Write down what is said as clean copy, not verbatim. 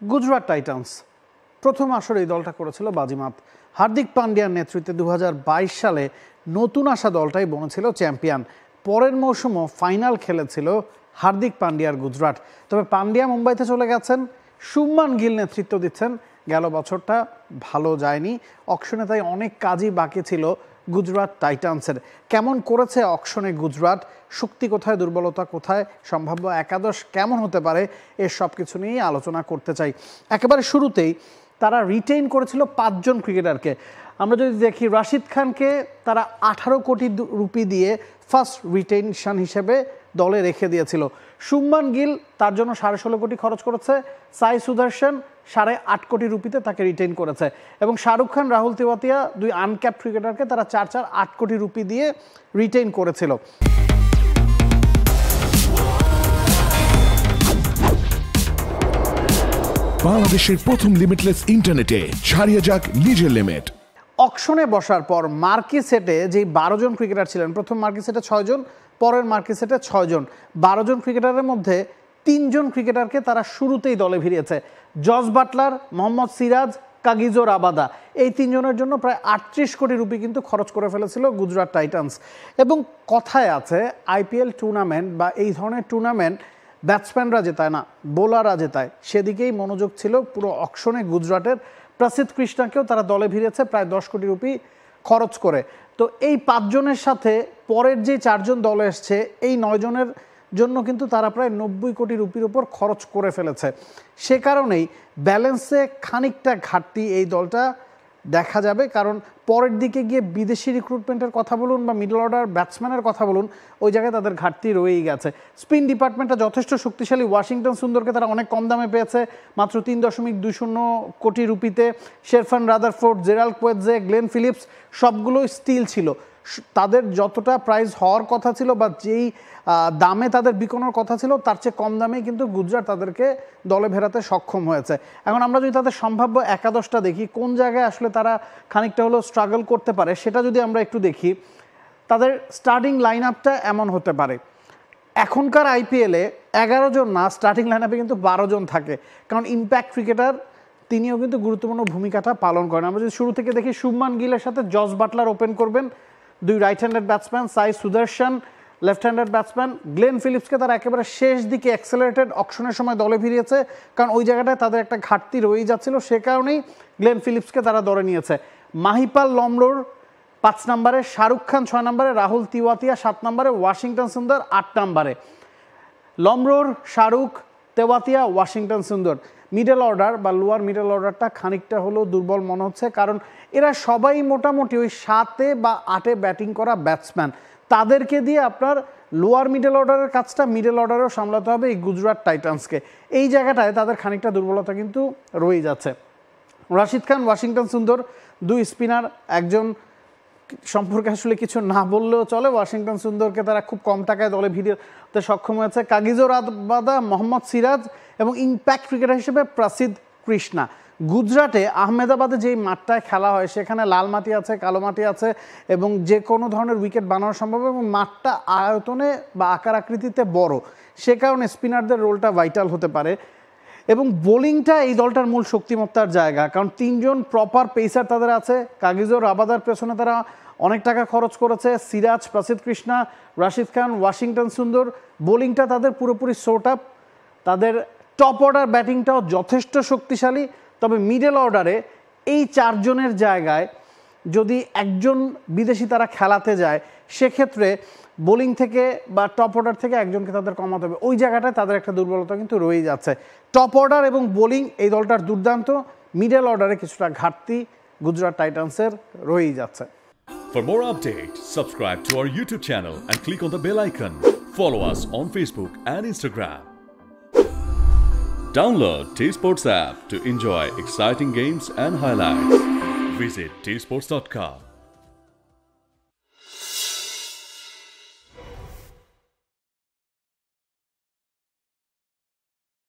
Gujarat Titans প্রথম আসরে এই দলটা করেছিল বাজিমাত। হার্দিক পান্ডিয়ার নেতৃত্বে 2022 সালে নতুন আসা দলটাই বনেছিল চ্যাম্পিয়ন। পরের মৌসুমও ফাইনাল খেলেছিল হার্দিক পান্ডিয়ার গুজরাট। তবে পান্ডিয়া মুম্বাইতে চলে গেছেন, শুভমান গিল নেতৃত্ব দিচ্ছেন। গেল বছরটা ভালো যায়নি অকশনে, তাই অনেক কাজই বাকি ছিল গুজরাট টাইটান্সের। কেমন করেছে অকশনে গুজরাট, শক্তি কোথায়, দুর্বলতা কোথায়, সম্ভাব্য একাদশ কেমন হতে পারে, এর সব কিছু নিয়েই আলোচনা করতে চাই। একেবারে শুরুতেই তারা রিটেইন করেছিল 5 জন ক্রিকেটারকে। আমরা যদি দেখি, রাশিদ খানকে তারা 18 কোটি রুপি দিয়ে ফার্স্ট রিটেনশন হিসেবে দলে রেখে দিয়েছিল। শুভমান গিল তার জন্য 16.5 কোটি খরচ করেছে। সাই সুদর্শন 8.5 কোটি রুপিতে তাকে রিটেইন করেছে। এবং শাহরুখ খান, রাহুল তেওয়াতিয়া, 2 আনক্যাপ ক্রিকেটারকে তারা 8 কোটি রুপি দিয়ে রিটেইন করেছিল। বাংলাদেশের প্রথম লিমিটলেস ইন্টারনেটে ছাড়িয়ে যাক নিজের লিমিট। অকশনে বসার পর মার্কি সেটে যে 12 জন ক্রিকেটার ছিলেন, প্রথম মার্কি সেটে 6 জন, পরের মার্কি সেটে 6 জন, 12 জন ক্রিকেটারের মধ্যে 3 জন ক্রিকেটারকে তারা শুরুতেই দলে ভিড়িয়েছে। Jos Buttler, Mohammed Siraj, Kagiso Rabada, এই 3 জনের জন্য প্রায় 38 কোটি রুপি কিন্তু খরচ করে ফেলেছিল গুজরাট টাইটান্স। এবং কথায় আছে, আইপিএল টুর্নামেন্ট বা এই ধরনের টুর্নামেন্ট ব্যাটসম্যানরা জেতায় না, বোলাররা জেতায়, সেদিকেই মনোযোগ ছিল পুরো অকশনে গুজরাটের। প্রসিদ্ধ কৃষ্ণাকেও তারা দলে ভিড়েছে প্রায় 10 কোটি রুপি খরচ করে। তো এই 5 জনের সাথে পরের যে 4 জন দলে এসছে, এই 9 জনের জন্য কিন্তু তারা প্রায় 90 কোটি রুপির উপর খরচ করে ফেলেছে। সে কারণেই ব্যালেন্সে খানিকটা ঘাটতি এই দলটা দেখা যাবে। কারণ পরের দিকে গিয়ে বিদেশি রিক্রুটমেন্টের কথা বলুন বা মিডল অর্ডার ব্যাটসম্যানের কথা বলুন, ওই জায়গায় তাদের ঘাটতি রয়েই গেছে। স্পিন ডিপার্টমেন্টটা যথেষ্ট শক্তিশালী। ওয়াশিংটন সুন্দরকে তারা অনেক কম দামে পেয়েছে, মাত্র 3.20 কোটি রুপিতে। Sherfane Rutherford, Gerald Coetzee, Glenn Phillips সবগুলোই স্টিল ছিল। তাদের যতটা প্রাইস হওয়ার কথা ছিল বা যেই দামে তাদের বিকোনোর কথা ছিল, তার চেয়ে কম দামেই কিন্তু গুজরাট তাদেরকে দলে ভেড়াতে সক্ষম হয়েছে। এখন আমরা যদি তাদের সম্ভাব্য একাদশটা দেখি, কোন জায়গায় আসলে তারা খানিকটা হলেও স্ট্রাগল করতে পারে, সেটা যদি আমরা একটু দেখি, তাদের স্টার্টিং লাইন আপটা এমন হতে পারে। এখনকার আইপিএলে 11 জন না, স্টার্টিং লাইন আপে কিন্তু 12 জন থাকে। কারণ ইম্প্যাক্ট ক্রিকেটার তিনিও কিন্তু গুরুত্বপূর্ণ ভূমিকাটা পালন করেন। আমরা যদি শুরু থেকে দেখি, শুভমান গিলের সাথে জস বাটলার ওপেন করবেন, 2 রাইট হ্যান্ডেড ব্যাটসম্যান, সাই সুদর্শন লেফট হ্যান্ডেড ব্যাটসম্যান। গ্লেন ফিলিপসকে তারা একেবারে শেষ দিকে অ্যাক্সেলারেটেড অকশনের সময় দলে ভিড়িয়েছে, কারণ ওই জায়গাটায় তাদের একটা ঘাটতি রয়েই যাচ্ছিল, সে কারণেই গ্লেন ফিলিপসকে তারা দলে নিয়েছে। মাহিপাল লমরোর 5 নম্বরে, শাহরুখ খান 6 নম্বরে, রাহুল তেওয়াতিয়া 7 নম্বরে, ওয়াশিংটন সুন্দর 8 নম্বরে। লমরোর, শাহরুখ, তেওয়াতিয়া, ওয়াশিংটন সুন্দর। মিডল অর্ডার বা লোয়ার মিডল অর্ডারটা খানিকটা হলেও দুর্বল মনে হচ্ছে, কারণ এরা সবাই মোটামুটি ওই 7 বা 8 ব্যাটিং করা ব্যাটসম্যান। তাদেরকে দিয়ে আপনার লোয়ার মিডল অর্ডারের কাজটা মিডল অর্ডারেও সামলাতে হবে এই গুজরাট টাইটান্সকে। এই জায়গাটায় তাদের খানিকটা দুর্বলতা কিন্তু রয়ে যাচ্ছে। রাশিদ খান, ওয়াশিংটন সুন্দর, 2 স্পিনার, একজন সম্পর্কে আসলে কিছু না বললেও চলে। ওয়াশিংটন সুন্দরকে তারা খুব কম টাকায় দলে ভিড়তে সক্ষম হয়েছে। কাগিজো রাবাদা, মোহাম্মদ সিরাজ এবং ইম্প্যাক্ট ক্রিকেটার হিসেবে প্রসিদ্ধ কৃষ্ণা। গুজরাটে আহমেদাবাদে যেই মাঠটায় খেলা হয়, সেখানে লাল মাটি আছে, কালো মাটি আছে এবং যে কোনো ধরনের উইকেট বানানো সম্ভব, এবং মাঠটা আয়তনে বা আকার আকৃতিতে বড়, সে কারণে স্পিনারদের রোলটা ভাইটাল হতে পারে। এবং বোলিংটা এই দলটার মূল শক্তিমত্তার জায়গা, কারণ 3 জন প্রপার পেসার তাদের আছে। কাগিজো রাবাদার পেছনে তারা অনেক টাকা খরচ করেছে। সিরাজ, প্রসিদ্ধ কৃষ্ণা, রাশিদ খান, ওয়াশিংটন সুন্দর, বোলিংটা তাদের পুরোপুরি শর্ট আপ। তাদের টপ অর্ডার ব্যাটিংটাও যথেষ্ট শক্তিশালী। তবে মিডল অর্ডারে এই 4 জনের জায়গায় যদি একজন বিদেশি তারা খেলাতে যায়, সেক্ষেত্রে বোলিং থেকে বা টপ অর্ডার থেকে একজনকে তাদের কমাতে হবে। ওই জায়গাটায় তাদের একটা দুর্বলতা কিন্তু রয়েই যাচ্ছে। টপ অর্ডার এবং বোলিং এই দলটার দুর্দান্ত, মিডল অর্ডারে কিছুটা ঘাটতি গুজরাট টাইটান্সের রয়েই যাচ্ছে। For more updates, subscribe to our YouTube channel and click on the bell icon. Follow us on Facebook and Instagram. Download T-Sports app to enjoy exciting games and highlights. Visit tsports.com.